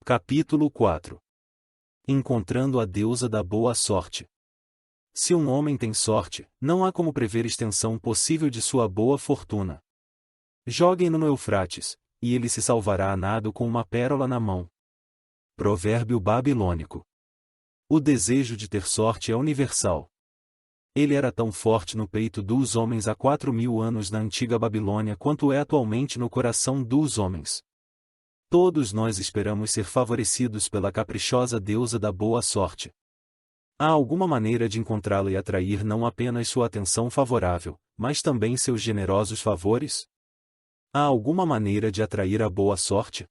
Capítulo 4. Encontrando a deusa da boa sorte. Se um homem tem sorte, não há como prever extensão possível de sua boa fortuna. Joguem-no no Eufrates, e ele se salvará a nado com uma pérola na mão. Provérbio babilônico. O desejo de ter sorte é universal. Ele era tão forte no peito dos homens há 4.000 anos na antiga Babilônia quanto é atualmente no coração dos homens. Todos nós esperamos ser favorecidos pela caprichosa deusa da boa sorte. Há alguma maneira de encontrá-la e atrair não apenas sua atenção favorável, mas também seus generosos favores? Há alguma maneira de atrair a boa sorte?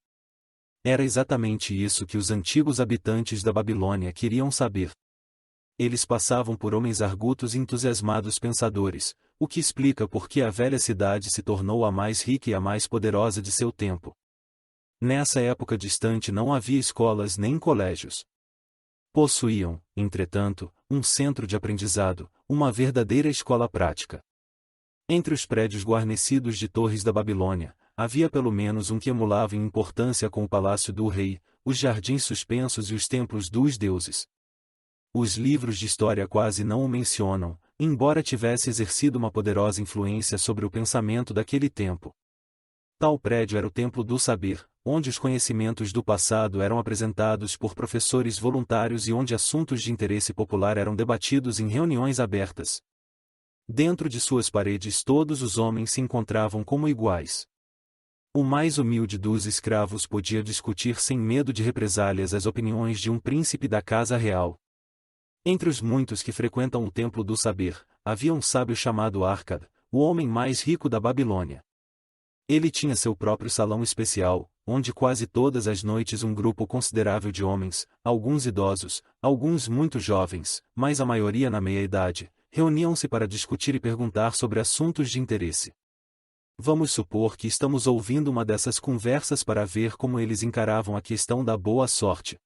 Era exatamente isso que os antigos habitantes da Babilônia queriam saber. Eles passavam por homens argutos e entusiasmados pensadores, o que explica por que a velha cidade se tornou a mais rica e a mais poderosa de seu tempo. Nessa época distante não havia escolas nem colégios. Possuíam, entretanto, um centro de aprendizado, uma verdadeira escola prática. Entre os prédios guarnecidos de torres da Babilônia, havia pelo menos um que emulava em importância com o palácio do rei, os jardins suspensos e os templos dos deuses. Os livros de história quase não o mencionam, embora tivesse exercido uma poderosa influência sobre o pensamento daquele tempo. Tal prédio era o Templo do Saber, onde os conhecimentos do passado eram apresentados por professores voluntários e onde assuntos de interesse popular eram debatidos em reuniões abertas. Dentro de suas paredes todos os homens se encontravam como iguais. O mais humilde dos escravos podia discutir sem medo de represálias as opiniões de um príncipe da casa real. Entre os muitos que frequentam o Templo do Saber, havia um sábio chamado Arcad, o homem mais rico da Babilônia. Ele tinha seu próprio salão especial, onde quase todas as noites um grupo considerável de homens, alguns idosos, alguns muito jovens, mas a maioria na meia-idade, reuniam-se para discutir e perguntar sobre assuntos de interesse. Vamos supor que estamos ouvindo uma dessas conversas para ver como eles encaravam a questão da boa sorte.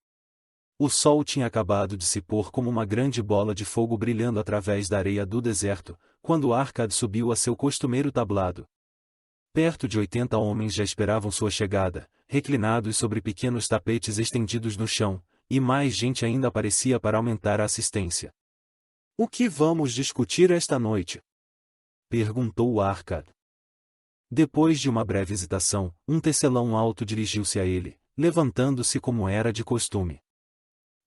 O sol tinha acabado de se pôr como uma grande bola de fogo brilhando através da areia do deserto, quando Arcad subiu a seu costumeiro tablado. Perto de 80 homens já esperavam sua chegada, reclinados sobre pequenos tapetes estendidos no chão, e mais gente ainda aparecia para aumentar a assistência. "O que vamos discutir esta noite?" perguntou Arcad. Depois de uma breve hesitação, um tecelão alto dirigiu-se a ele, levantando-se como era de costume.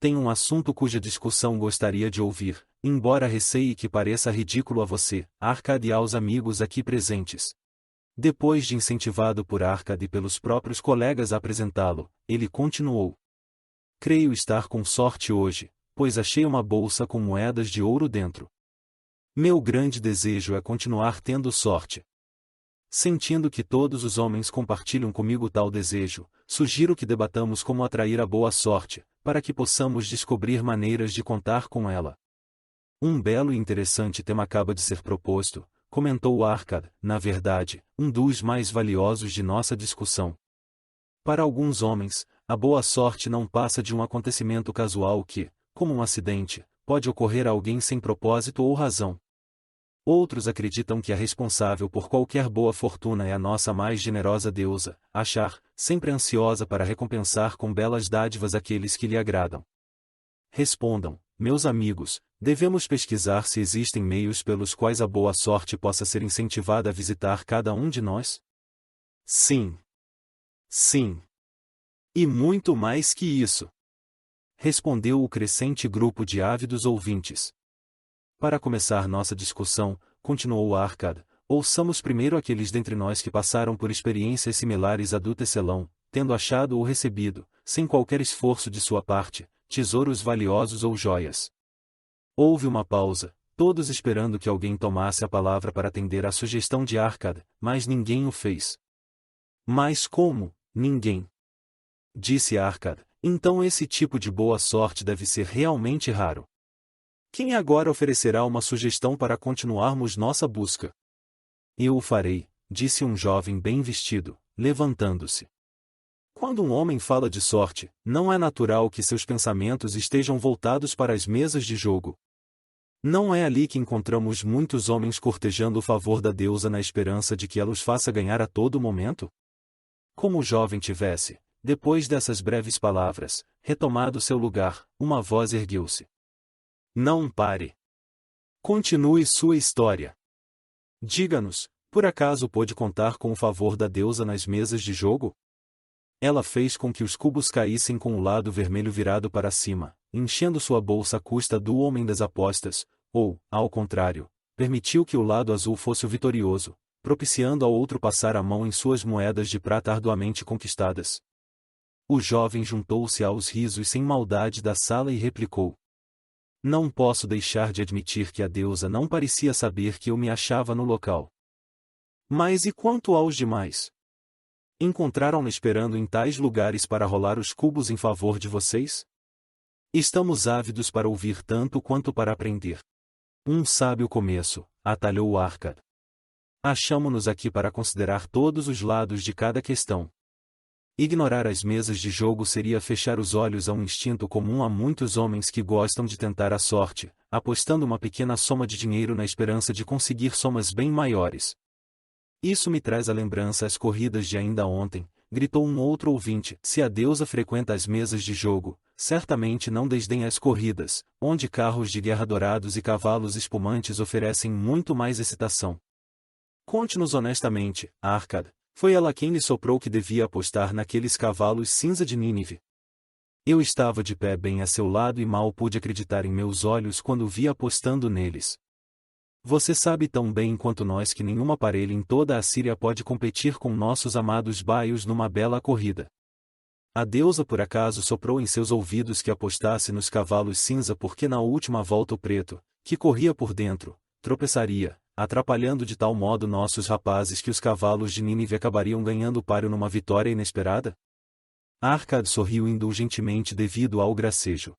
"Tem um assunto cuja discussão gostaria de ouvir, embora receie que pareça ridículo a você, Arcad, e aos amigos aqui presentes." Depois de incentivado por Arcad e pelos próprios colegas a apresentá-lo, ele continuou. "Creio estar com sorte hoje, pois achei uma bolsa com moedas de ouro dentro. Meu grande desejo é continuar tendo sorte. Sentindo que todos os homens compartilham comigo tal desejo, sugiro que debatamos como atrair a boa sorte, para que possamos descobrir maneiras de contar com ela." "Um belo e interessante tema acaba de ser proposto," comentou Arcad, "na verdade, um dos mais valiosos de nossa discussão. Para alguns homens, a boa sorte não passa de um acontecimento casual que, como um acidente, pode ocorrer a alguém sem propósito ou razão. Outros acreditam que a responsável por qualquer boa fortuna é a nossa mais generosa deusa, Ashar, sempre ansiosa para recompensar com belas dádivas aqueles que lhe agradam. Respondam, meus amigos, devemos pesquisar se existem meios pelos quais a boa sorte possa ser incentivada a visitar cada um de nós? Sim. Sim. E muito mais que isso. Respondeu o crescente grupo de ávidos ouvintes. Para começar nossa discussão, continuou Arcad, ouçamos primeiro aqueles dentre nós que passaram por experiências similares à do tecelão, tendo achado ou recebido, sem qualquer esforço de sua parte, tesouros valiosos ou joias. Houve uma pausa, todos esperando que alguém tomasse a palavra para atender à sugestão de Arcad, mas ninguém o fez. "Mas como, ninguém?" disse Arcad, "então esse tipo de boa sorte deve ser realmente raro. Quem agora oferecerá uma sugestão para continuarmos nossa busca?" "Eu o farei", disse um jovem bem vestido, levantando-se. Quando um homem fala de sorte, não é natural que seus pensamentos estejam voltados para as mesas de jogo. Não é ali que encontramos muitos homens cortejando o favor da deusa na esperança de que ela os faça ganhar a todo momento? Como o jovem tivesse, depois dessas breves palavras, retomado seu lugar, uma voz ergueu-se. Não pare. Continue sua história. Diga-nos, por acaso pôde contar com o favor da deusa nas mesas de jogo? Ela fez com que os cubos caíssem com o lado vermelho virado para cima, enchendo sua bolsa à custa do homem das apostas, ou, ao contrário, permitiu que o lado azul fosse o vitorioso, propiciando ao outro passar a mão em suas moedas de prata arduamente conquistadas. O jovem juntou-se aos risos sem maldade da sala e replicou: Não posso deixar de admitir que a deusa não parecia saber que eu me achava no local. Mas e quanto aos demais? Encontraram-me esperando em tais lugares para rolar os cubos em favor de vocês? Estamos ávidos para ouvir tanto quanto para aprender. Um sábio começo, atalhou Arcad. Achamo-nos aqui para considerar todos os lados de cada questão. Ignorar as mesas de jogo seria fechar os olhos a um instinto comum a muitos homens que gostam de tentar a sorte, apostando uma pequena soma de dinheiro na esperança de conseguir somas bem maiores. Isso me traz à lembrança as corridas de ainda ontem, gritou um outro ouvinte. Se a deusa frequenta as mesas de jogo, certamente não desdenha as corridas, onde carros de guerra dourados e cavalos espumantes oferecem muito mais excitação. Conte-nos honestamente, Arcad, foi ela quem lhe soprou que devia apostar naqueles cavalos cinza de Nínive. Eu estava de pé bem a seu lado e mal pude acreditar em meus olhos quando vi apostando neles. Você sabe tão bem quanto nós que nenhuma parelha em toda a Síria pode competir com nossos amados baios numa bela corrida. A deusa por acaso soprou em seus ouvidos que apostasse nos cavalos cinza porque na última volta o preto, que corria por dentro, tropeçaria, atrapalhando de tal modo nossos rapazes que os cavalos de Nínive acabariam ganhando o páreo numa vitória inesperada? Arcad sorriu indulgentemente devido ao gracejo.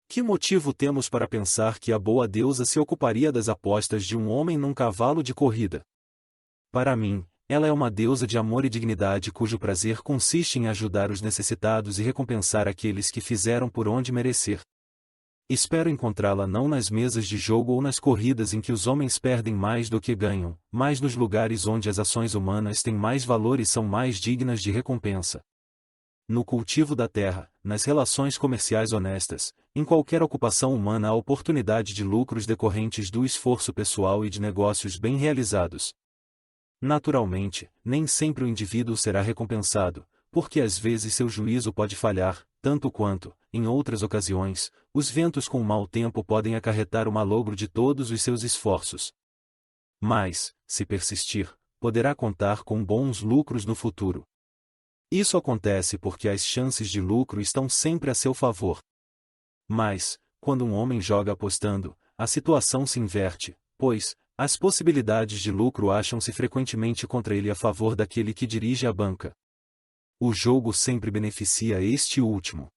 Que motivo temos para pensar que a boa deusa se ocuparia das apostas de um homem num cavalo de corrida? Para mim, ela é uma deusa de amor e dignidade cujo prazer consiste em ajudar os necessitados e recompensar aqueles que fizeram por onde merecer. Espero encontrá-la não nas mesas de jogo ou nas corridas em que os homens perdem mais do que ganham, mas nos lugares onde as ações humanas têm mais valor e são mais dignas de recompensa. No cultivo da terra, nas relações comerciais honestas, em qualquer ocupação humana há oportunidade de lucros decorrentes do esforço pessoal e de negócios bem realizados. Naturalmente, nem sempre o indivíduo será recompensado, porque às vezes seu juízo pode falhar, tanto quanto, em outras ocasiões, os ventos com mau tempo podem acarretar o malogro de todos os seus esforços. Mas, se persistir, poderá contar com bons lucros no futuro. Isso acontece porque as chances de lucro estão sempre a seu favor. Mas, quando um homem joga apostando, a situação se inverte, pois, as possibilidades de lucro acham-se frequentemente contra ele a favor daquele que dirige a banca. O jogo sempre beneficia este último.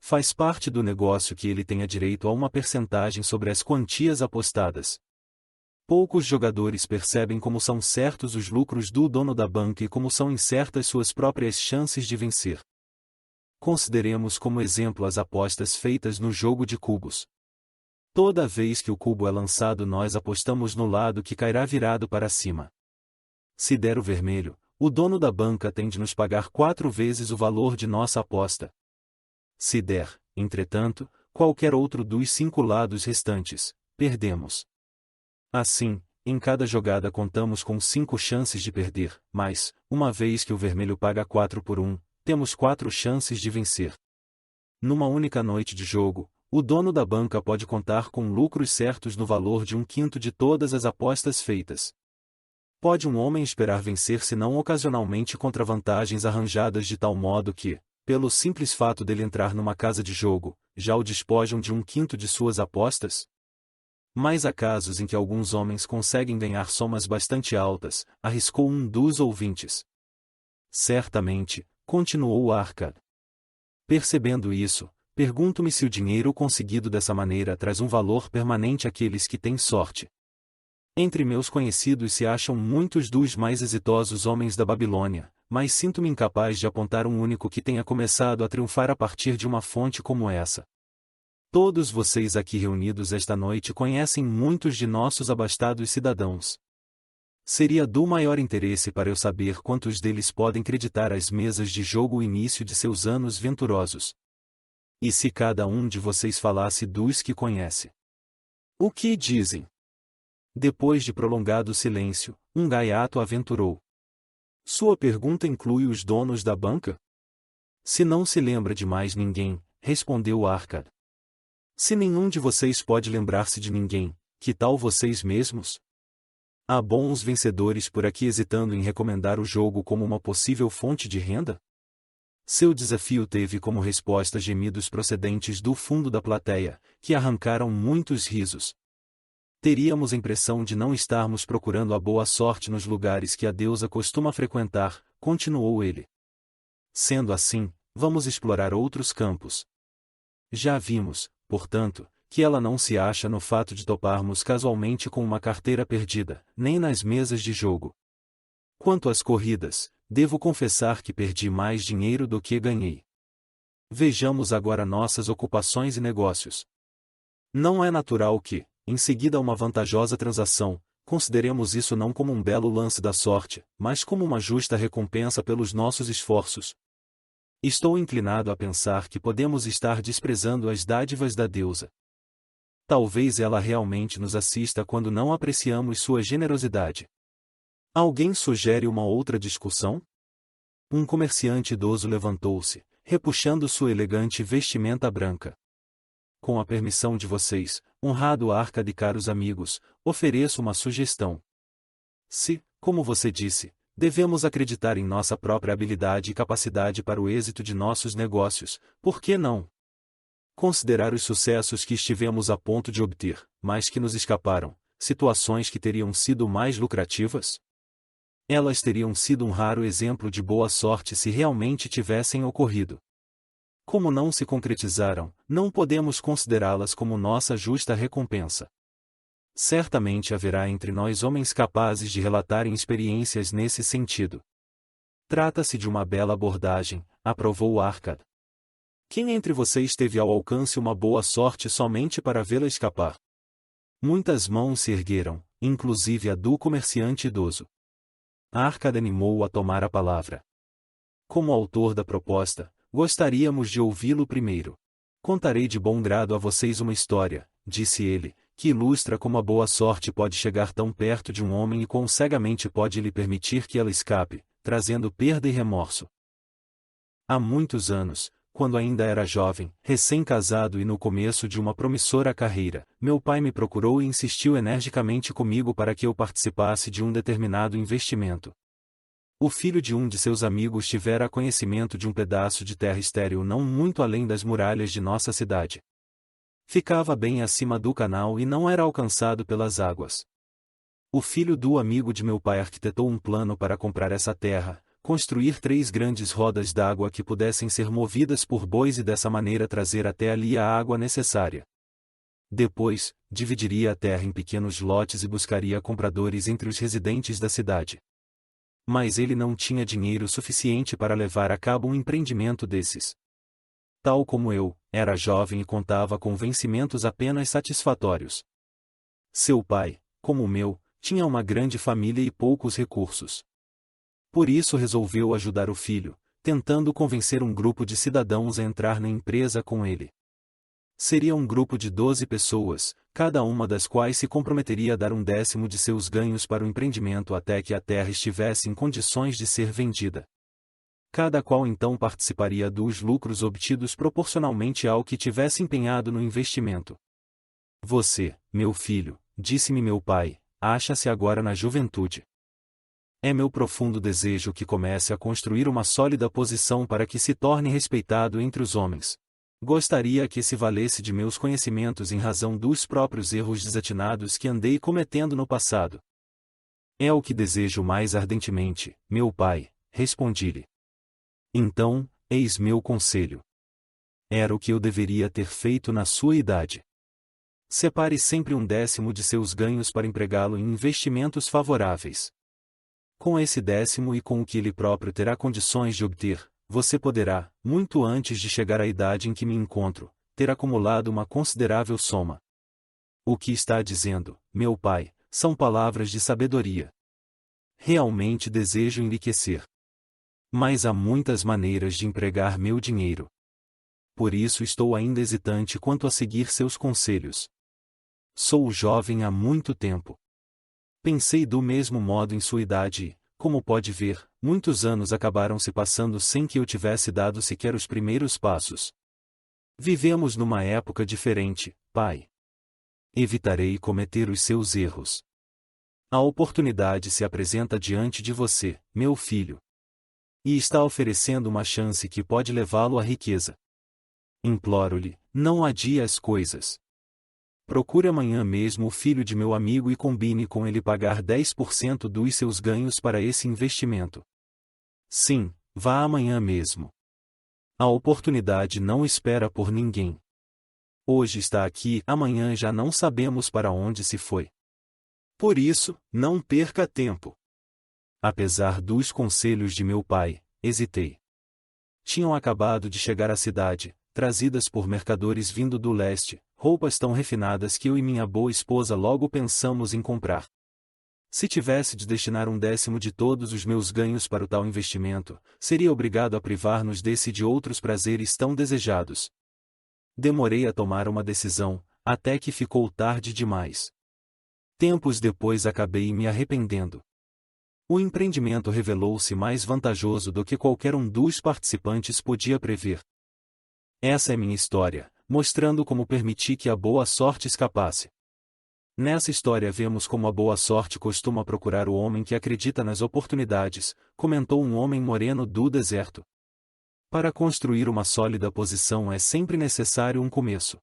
Faz parte do negócio que ele tenha direito a uma percentagem sobre as quantias apostadas. Poucos jogadores percebem como são certos os lucros do dono da banca e como são incertas suas próprias chances de vencer. Consideremos como exemplo as apostas feitas no jogo de cubos. Toda vez que o cubo é lançado nós apostamos no lado que cairá virado para cima. Se der o vermelho, o dono da banca tem de nos pagar 4 vezes o valor de nossa aposta. Se der, entretanto, qualquer outro dos 5 lados restantes, perdemos. Assim, em cada jogada contamos com 5 chances de perder, mas, uma vez que o vermelho paga 4 por 1, temos 4 chances de vencer. Numa única noite de jogo, o dono da banca pode contar com lucros certos no valor de 1/5 de todas as apostas feitas. Pode um homem esperar vencer se não ocasionalmente contra vantagens arranjadas de tal modo que, pelo simples fato dele entrar numa casa de jogo, já o despojam de 1/5 de suas apostas? Mas há casos em que alguns homens conseguem ganhar somas bastante altas, arriscou um dos ouvintes. Certamente, continuou Arcad. Percebendo isso, pergunto-me se o dinheiro conseguido dessa maneira traz um valor permanente àqueles que têm sorte. Entre meus conhecidos se acham muitos dos mais exitosos homens da Babilônia, mas sinto-me incapaz de apontar um único que tenha começado a triunfar a partir de uma fonte como essa. Todos vocês aqui reunidos esta noite conhecem muitos de nossos abastados cidadãos. Seria do maior interesse para eu saber quantos deles podem creditar às mesas de jogo o início de seus anos venturosos. E se cada um de vocês falasse dos que conhece? O que dizem? Depois de prolongado silêncio, um gaiato aventurou. Sua pergunta inclui os donos da banca? Se não se lembra de mais ninguém, respondeu Arcad. Se nenhum de vocês pode lembrar-se de ninguém, que tal vocês mesmos? Há bons vencedores por aqui hesitando em recomendar o jogo como uma possível fonte de renda? Seu desafio teve como resposta gemidos procedentes do fundo da plateia, que arrancaram muitos risos. Teríamos a impressão de não estarmos procurando a boa sorte nos lugares que a deusa costuma frequentar, continuou ele. Sendo assim, vamos explorar outros campos. Já vimos, portanto, que ela não se acha no fato de toparmos casualmente com uma carteira perdida, nem nas mesas de jogo. Quanto às corridas, devo confessar que perdi mais dinheiro do que ganhei. Vejamos agora nossas ocupações e negócios. Não é natural que, em seguida a uma vantajosa transação, consideremos isso não como um belo lance da sorte, mas como uma justa recompensa pelos nossos esforços. Estou inclinado a pensar que podemos estar desprezando as dádivas da deusa. Talvez ela realmente nos assista quando não apreciamos sua generosidade. Alguém sugere uma outra discussão? Um comerciante idoso levantou-se, repuxando sua elegante vestimenta branca. Com a permissão de vocês, honrado Arcad e caros amigos, ofereço uma sugestão. Se, como você disse, devemos acreditar em nossa própria habilidade e capacidade para o êxito de nossos negócios, por que não considerar os sucessos que estivemos a ponto de obter, mas que nos escaparam, situações que teriam sido mais lucrativas? Elas teriam sido um raro exemplo de boa sorte se realmente tivessem ocorrido. Como não se concretizaram, não podemos considerá-las como nossa justa recompensa. Certamente haverá entre nós homens capazes de relatarem experiências nesse sentido. Trata-se de uma bela abordagem, aprovou Arcad. Quem entre vocês teve ao alcance uma boa sorte somente para vê-la escapar? Muitas mãos se ergueram, inclusive a do comerciante idoso. Arcad animou-o a tomar a palavra. Como autor da proposta, gostaríamos de ouvi-lo primeiro. Contarei de bom grado a vocês uma história, disse ele, que ilustra como a boa sorte pode chegar tão perto de um homem e quão cegamente pode lhe permitir que ela escape, trazendo perda e remorso. Há muitos anos, quando ainda era jovem, recém-casado e no começo de uma promissora carreira, meu pai me procurou e insistiu energicamente comigo para que eu participasse de um determinado investimento. O filho de um de seus amigos tivera conhecimento de um pedaço de terra estéril não muito além das muralhas de nossa cidade. Ficava bem acima do canal e não era alcançado pelas águas. O filho do amigo de meu pai arquitetou um plano para comprar essa terra, construir 3 grandes rodas d'água que pudessem ser movidas por bois e dessa maneira trazer até ali a água necessária. Depois, dividiria a terra em pequenos lotes e buscaria compradores entre os residentes da cidade. Mas ele não tinha dinheiro suficiente para levar a cabo um empreendimento desses. Tal como eu, era jovem e contava com vencimentos apenas satisfatórios. Seu pai, como o meu, tinha uma grande família e poucos recursos. Por isso resolveu ajudar o filho, tentando convencer um grupo de cidadãos a entrar na empresa com ele. Seria um grupo de 12 pessoas, cada uma das quais se comprometeria a dar 1/10 de seus ganhos para o empreendimento até que a terra estivesse em condições de ser vendida. Cada qual então participaria dos lucros obtidos proporcionalmente ao que tivesse empenhado no investimento. Você, meu filho, disse-me meu pai, acha-se agora na juventude. É meu profundo desejo que comece a construir uma sólida posição para que se torne respeitado entre os homens. Gostaria que se valesse de meus conhecimentos em razão dos próprios erros desatinados que andei cometendo no passado. É o que desejo mais ardentemente, meu pai, respondi-lhe. Então, eis meu conselho. Era o que eu deveria ter feito na sua idade. Separe sempre 1/10 de seus ganhos para empregá-lo em investimentos favoráveis. Com esse 10º e com o que ele próprio terá condições de obter, você poderá, muito antes de chegar à idade em que me encontro, ter acumulado uma considerável soma. O que está dizendo, meu pai, são palavras de sabedoria. realmente desejo enriquecer. Mas há muitas maneiras de empregar meu dinheiro. Por isso estou ainda hesitante quanto a seguir seus conselhos. Sou jovem há muito tempo. Pensei do mesmo modo em sua idade e, como pode ver, muitos anos acabaram se passando sem que eu tivesse dado sequer os primeiros passos. Vivemos numa época diferente, pai. Evitarei cometer os seus erros. A oportunidade se apresenta diante de você, meu filho. E está oferecendo uma chance que pode levá-lo à riqueza. Imploro-lhe, não adie as coisas. Procure amanhã mesmo o filho de meu amigo e combine com ele pagar 10% dos seus ganhos para esse investimento. Sim, vá amanhã mesmo. A oportunidade não espera por ninguém. Hoje está aqui, amanhã já não sabemos para onde se foi. Por isso, não perca tempo. Apesar dos conselhos de meu pai, hesitei. Tinham acabado de chegar à cidade, trazidas por mercadores vindo do leste, roupas tão refinadas que eu e minha boa esposa logo pensamos em comprar. Se tivesse de destinar 1/10 de todos os meus ganhos para o tal investimento, seria obrigado a privar-nos desse e de outros prazeres tão desejados. Demorei a tomar uma decisão, até que ficou tarde demais. Tempos depois acabei me arrependendo. O empreendimento revelou-se mais vantajoso do que qualquer um dos participantes podia prever. Essa é minha história, mostrando como permiti que a boa sorte escapasse. Nessa história vemos como a boa sorte costuma procurar o homem que acredita nas oportunidades, comentou um homem moreno do deserto. Para construir uma sólida posição é sempre necessário um começo.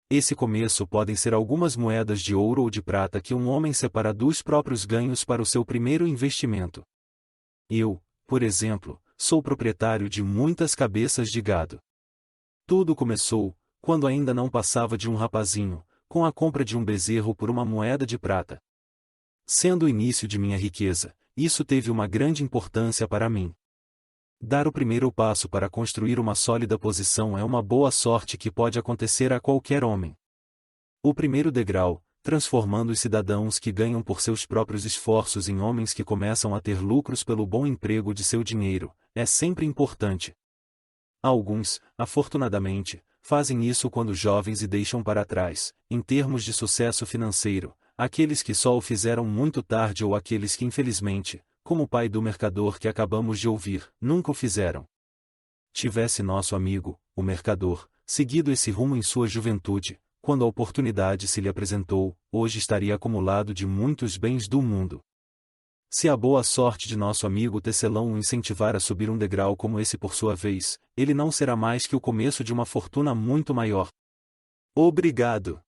Esse começo podem ser algumas moedas de ouro ou de prata que um homem separa dos próprios ganhos para o seu primeiro investimento. Eu, por exemplo, sou proprietário de muitas cabeças de gado. Tudo começou, quando ainda não passava de um rapazinho, com a compra de um bezerro por uma moeda de prata. Sendo o início de minha riqueza, isso teve uma grande importância para mim. Dar o primeiro passo para construir uma sólida posição é uma boa sorte que pode acontecer a qualquer homem. O primeiro degrau, transformando os cidadãos que ganham por seus próprios esforços em homens que começam a ter lucros pelo bom emprego de seu dinheiro, é sempre importante. Alguns, afortunadamente, fazem isso quando jovens e deixam para trás, em termos de sucesso financeiro, aqueles que só o fizeram muito tarde ou aqueles que infelizmente, como o pai do mercador que acabamos de ouvir, nunca o fizeram. Tivesse nosso amigo, o mercador, seguido esse rumo em sua juventude, quando a oportunidade se lhe apresentou, hoje estaria acumulado de muitos bens do mundo. Se a boa sorte de nosso amigo tecelão o incentivar a subir um degrau como esse por sua vez, ele não será mais que o começo de uma fortuna muito maior. Obrigado.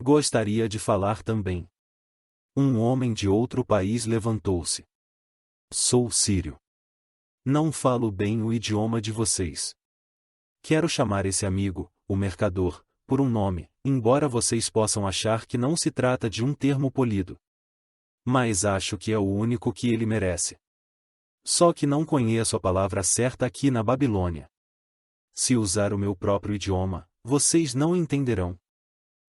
Gostaria de falar também. Um homem de outro país levantou-se. Sou sírio. Não falo bem o idioma de vocês. Quero chamar esse amigo, o mercador, por um nome, embora vocês possam achar que não se trata de um termo polido. Mas acho que é o único que ele merece. Só que não conheço a palavra certa aqui na Babilônia. Se usar o meu próprio idioma, vocês não entenderão.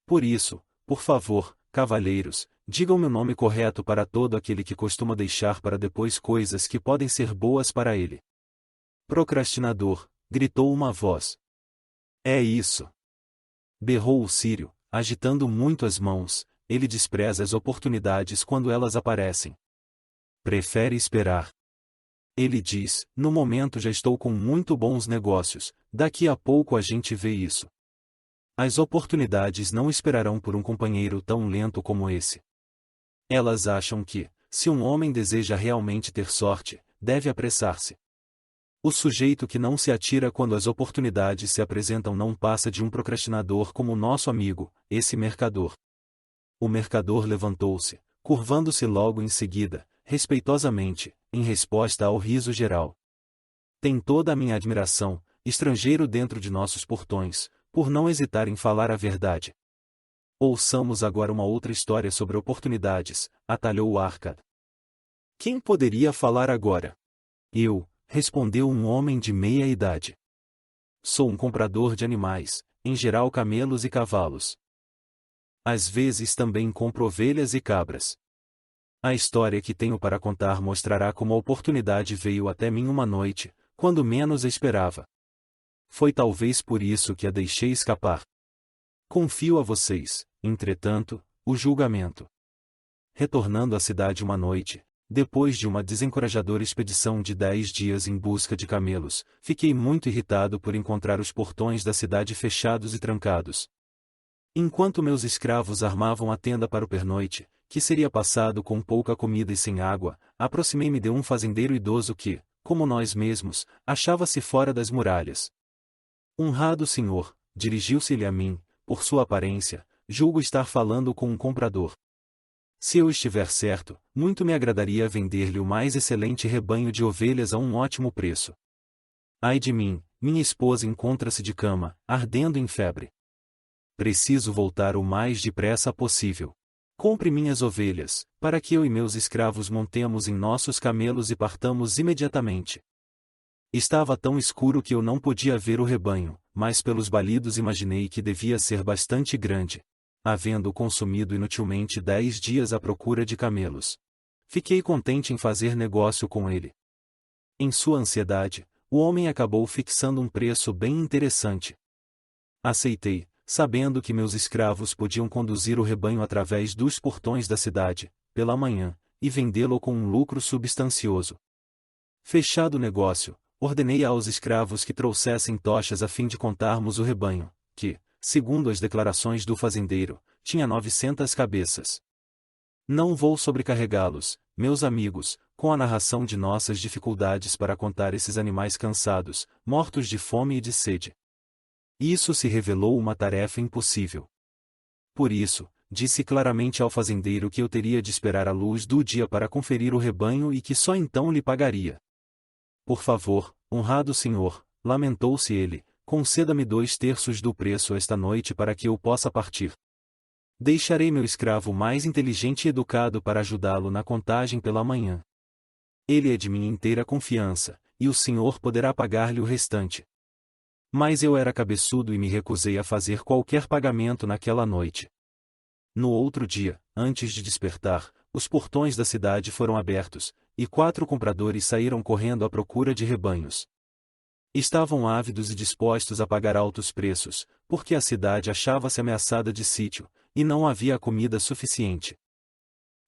Por isso, por favor, cavalheiros, digam-me o nome correto para todo aquele que costuma deixar para depois coisas que podem ser boas para ele. Procrastinador, gritou uma voz. É isso. Berrou o sírio, agitando muito as mãos, ele despreza as oportunidades quando elas aparecem. Prefere esperar. Ele diz, no momento já estou com muito bons negócios, daqui a pouco a gente vê isso. As oportunidades não esperarão por um companheiro tão lento como esse. Elas acham que, se um homem deseja realmente ter sorte, deve apressar-se. O sujeito que não se atira quando as oportunidades se apresentam não passa de um procrastinador como o nosso amigo, esse mercador. O mercador levantou-se, curvando-se logo em seguida, respeitosamente, em resposta ao riso geral. Tem toda a minha admiração, estrangeiro dentro de nossos portões, por não hesitar em falar a verdade. Ouçamos agora uma outra história sobre oportunidades, atalhou Arcad. Quem poderia falar agora? Eu, respondeu um homem de meia idade. Sou um comprador de animais, em geral camelos e cavalos. Às vezes também compro ovelhas e cabras. A história que tenho para contar mostrará como a oportunidade veio até mim uma noite, quando menos esperava. Foi talvez por isso que a deixei escapar. Confio a vocês, entretanto, o julgamento. Retornando à cidade uma noite, depois de uma desencorajadora expedição de 10 dias em busca de camelos, fiquei muito irritado por encontrar os portões da cidade fechados e trancados. Enquanto meus escravos armavam a tenda para o pernoite, que seria passado com pouca comida e sem água, aproximei-me de um fazendeiro idoso que, como nós mesmos, achava-se fora das muralhas. Honrado senhor, dirigiu-se-lhe a mim, por sua aparência, julgo estar falando com um comprador. Se eu estiver certo, muito me agradaria vender-lhe o mais excelente rebanho de ovelhas a um ótimo preço. Ai de mim, minha esposa encontra-se de cama, ardendo em febre. Preciso voltar o mais depressa possível. Compre minhas ovelhas, para que eu e meus escravos montemos em nossos camelos e partamos imediatamente. Estava tão escuro que eu não podia ver o rebanho, mas pelos balidos imaginei que devia ser bastante grande, havendo consumido inutilmente 10 dias à procura de camelos. Fiquei contente em fazer negócio com ele. Em sua ansiedade, o homem acabou fixando um preço bem interessante. Aceitei, sabendo que meus escravos podiam conduzir o rebanho através dos portões da cidade, pela manhã, e vendê-lo com um lucro substancioso. Fechado o negócio, ordenei aos escravos que trouxessem tochas a fim de contarmos o rebanho, que, segundo as declarações do fazendeiro, tinha 900 cabeças. Não vou sobrecarregá-los, meus amigos, com a narração de nossas dificuldades para contar esses animais cansados, mortos de fome e de sede. Isso se revelou uma tarefa impossível. Por isso, disse claramente ao fazendeiro que eu teria de esperar a luz do dia para conferir o rebanho e que só então lhe pagaria. Por favor, honrado senhor, lamentou-se ele, conceda-me 2/3 do preço esta noite para que eu possa partir. Deixarei meu escravo mais inteligente e educado para ajudá-lo na contagem pela manhã. Ele é de minha inteira confiança, e o senhor poderá pagar-lhe o restante. Mas eu era cabeçudo e me recusei a fazer qualquer pagamento naquela noite. No outro dia, antes de despertar, os portões da cidade foram abertos, e 4 compradores saíram correndo à procura de rebanhos. Estavam ávidos e dispostos a pagar altos preços, porque a cidade achava-se ameaçada de sítio, e não havia comida suficiente.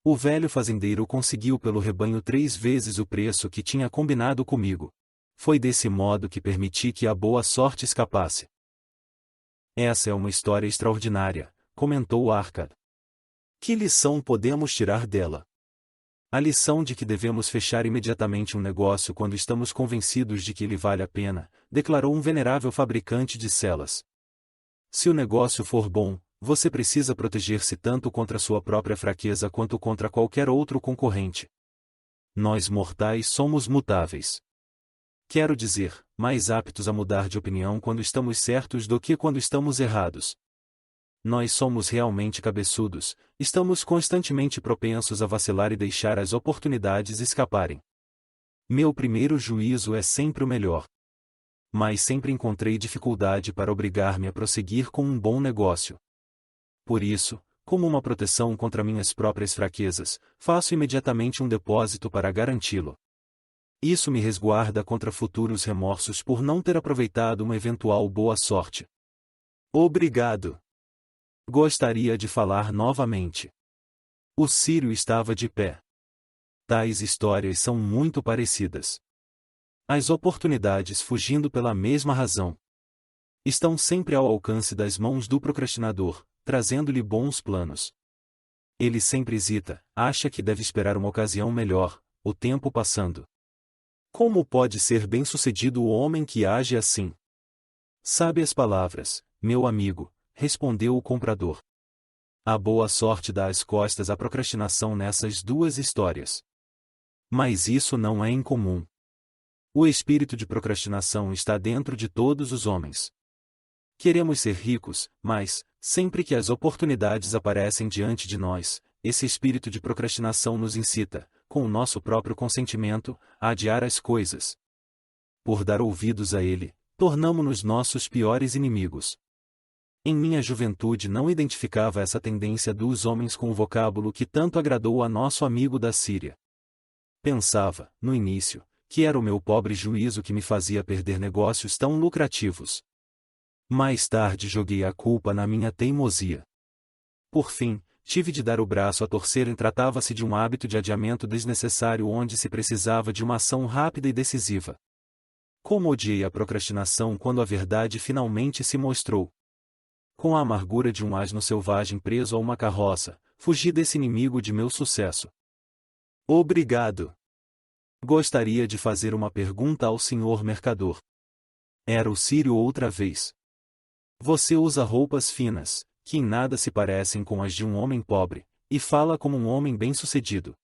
O velho fazendeiro conseguiu pelo rebanho 3 vezes o preço que tinha combinado comigo. Foi desse modo que permiti que a boa sorte escapasse. Essa é uma história extraordinária, comentou Arcad. Que lição podemos tirar dela? A lição de que devemos fechar imediatamente um negócio quando estamos convencidos de que ele vale a pena, declarou um venerável fabricante de celas. Se o negócio for bom, você precisa proteger-se tanto contra sua própria fraqueza quanto contra qualquer outro concorrente. Nós mortais somos mutáveis. Quero dizer, mais aptos a mudar de opinião quando estamos certos do que quando estamos errados. Nós somos realmente cabeçudos, estamos constantemente propensos a vacilar e deixar as oportunidades escaparem. Meu primeiro juízo é sempre o melhor. Mas sempre encontrei dificuldade para obrigar-me a prosseguir com um bom negócio. Por isso, como uma proteção contra minhas próprias fraquezas, faço imediatamente um depósito para garanti-lo. Isso me resguarda contra futuros remorsos por não ter aproveitado uma eventual boa sorte. Obrigado. Gostaria de falar novamente. O Círio estava de pé. Tais histórias são muito parecidas. As oportunidades fugindo pela mesma razão. Estão sempre ao alcance das mãos do procrastinador, trazendo-lhe bons planos. Ele sempre hesita, acha que deve esperar uma ocasião melhor, o tempo passando. Como pode ser bem-sucedido o homem que age assim? Sabe as palavras, meu amigo, respondeu o comprador. A boa sorte dá as costas à procrastinação nessas 2 histórias. Mas isso não é incomum. O espírito de procrastinação está dentro de todos os homens. Queremos ser ricos, mas, sempre que as oportunidades aparecem diante de nós, esse espírito de procrastinação nos incita, com o nosso próprio consentimento, a adiar as coisas. Por dar ouvidos a ele, tornamo-nos nossos piores inimigos. Em minha juventude não identificava essa tendência dos homens com o vocábulo que tanto agradou a nosso amigo da Síria. Pensava, no início, que era o meu pobre juízo que me fazia perder negócios tão lucrativos. Mais tarde joguei a culpa na minha teimosia. Por fim, tive de dar o braço a torcer e tratava-se de um hábito de adiamento desnecessário onde se precisava de uma ação rápida e decisiva. Como odiei a procrastinação quando a verdade finalmente se mostrou. Com a amargura de um asno selvagem preso a uma carroça, fugi desse inimigo de meu sucesso. Obrigado. Gostaria de fazer uma pergunta ao senhor mercador. Era o sírio outra vez. Você usa roupas finas, que em nada se parecem com as de um homem pobre, e fala como um homem bem-sucedido.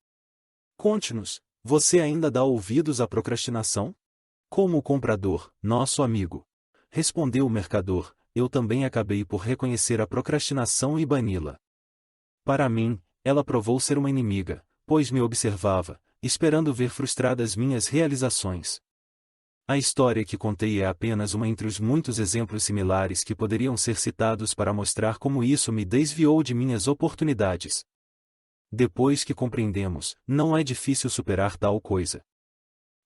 Conte-nos, você ainda dá ouvidos à procrastinação? Como o comprador, nosso amigo. Respondeu o mercador, eu também acabei por reconhecer a procrastinação e bani-la. Para mim, ela provou ser uma inimiga, pois me observava, esperando ver frustradas minhas realizações. A história que contei é apenas uma entre os muitos exemplos similares que poderiam ser citados para mostrar como isso me desviou de minhas oportunidades. Depois que compreendemos, não é difícil superar tal coisa.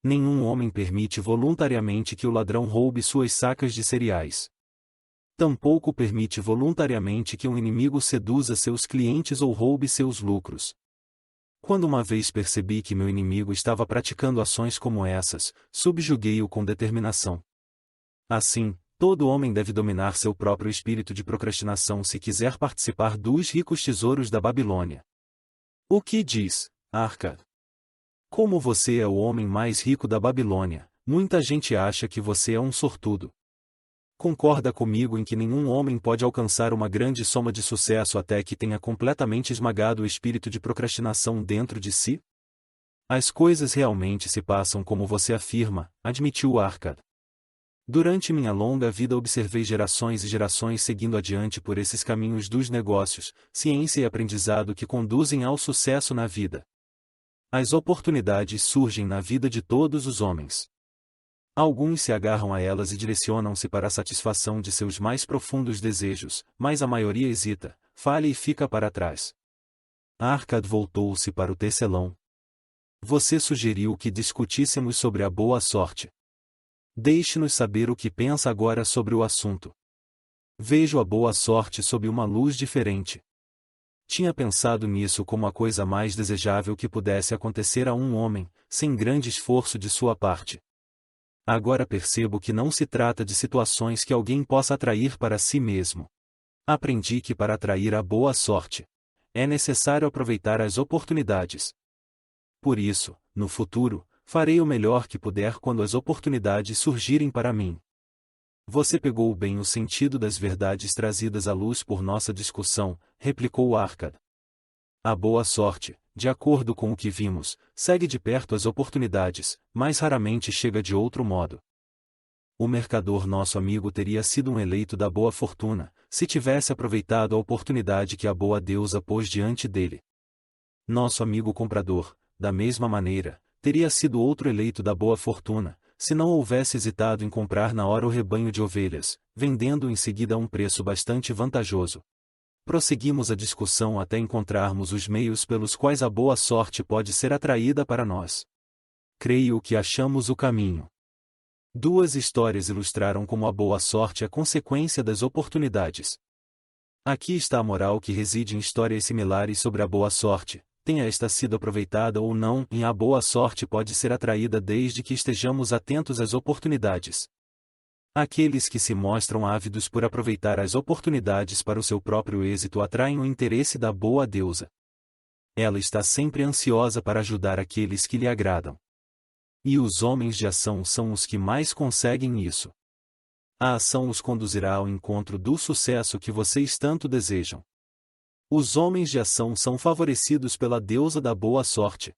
Nenhum homem permite voluntariamente que o ladrão roube suas sacas de cereais. Tampouco permite voluntariamente que um inimigo seduza seus clientes ou roube seus lucros. Quando uma vez percebi que meu inimigo estava praticando ações como essas, subjuguei-o com determinação. Assim, todo homem deve dominar seu próprio espírito de procrastinação se quiser participar dos ricos tesouros da Babilônia. O que diz, Arca? Como você é o homem mais rico da Babilônia, muita gente acha que você é um sortudo. Concorda comigo em que nenhum homem pode alcançar uma grande soma de sucesso até que tenha completamente esmagado o espírito de procrastinação dentro de si? As coisas realmente se passam como você afirma, admitiu Arcad. Durante minha longa vida observei gerações e gerações seguindo adiante por esses caminhos dos negócios, ciência e aprendizado que conduzem ao sucesso na vida. As oportunidades surgem na vida de todos os homens. Alguns se agarram a elas e direcionam-se para a satisfação de seus mais profundos desejos, mas a maioria hesita, falha e fica para trás. Arcad voltou-se para o tecelão. Você sugeriu que discutíssemos sobre a boa sorte. Deixe-nos saber o que pensa agora sobre o assunto. Vejo a boa sorte sob uma luz diferente. Tinha pensado nisso como a coisa mais desejável que pudesse acontecer a um homem, sem grande esforço de sua parte. Agora percebo que não se trata de situações que alguém possa atrair para si mesmo. Aprendi que para atrair a boa sorte, é necessário aproveitar as oportunidades. Por isso, no futuro, farei o melhor que puder quando as oportunidades surgirem para mim. Você pegou bem o sentido das verdades trazidas à luz por nossa discussão, replicou Arcad. A boa sorte, de acordo com o que vimos, segue de perto as oportunidades, mas raramente chega de outro modo. O mercador nosso amigo teria sido um eleito da boa fortuna, se tivesse aproveitado a oportunidade que a boa deusa pôs diante dele. Nosso amigo comprador, da mesma maneira, teria sido outro eleito da boa fortuna, se não houvesse hesitado em comprar na hora o rebanho de ovelhas, vendendo em seguida a um preço bastante vantajoso. Prosseguimos a discussão até encontrarmos os meios pelos quais a boa sorte pode ser atraída para nós. Creio que achamos o caminho. Duas histórias ilustraram como a boa sorte é consequência das oportunidades. Aqui está a moral que reside em histórias similares sobre a boa sorte, tenha esta sido aproveitada ou não, e a boa sorte pode ser atraída desde que estejamos atentos às oportunidades. Aqueles que se mostram ávidos por aproveitar as oportunidades para o seu próprio êxito atraem o interesse da boa deusa. Ela está sempre ansiosa para ajudar aqueles que lhe agradam. E os homens de ação são os que mais conseguem isso. A ação os conduzirá ao encontro do sucesso que vocês tanto desejam. Os homens de ação são favorecidos pela deusa da boa sorte.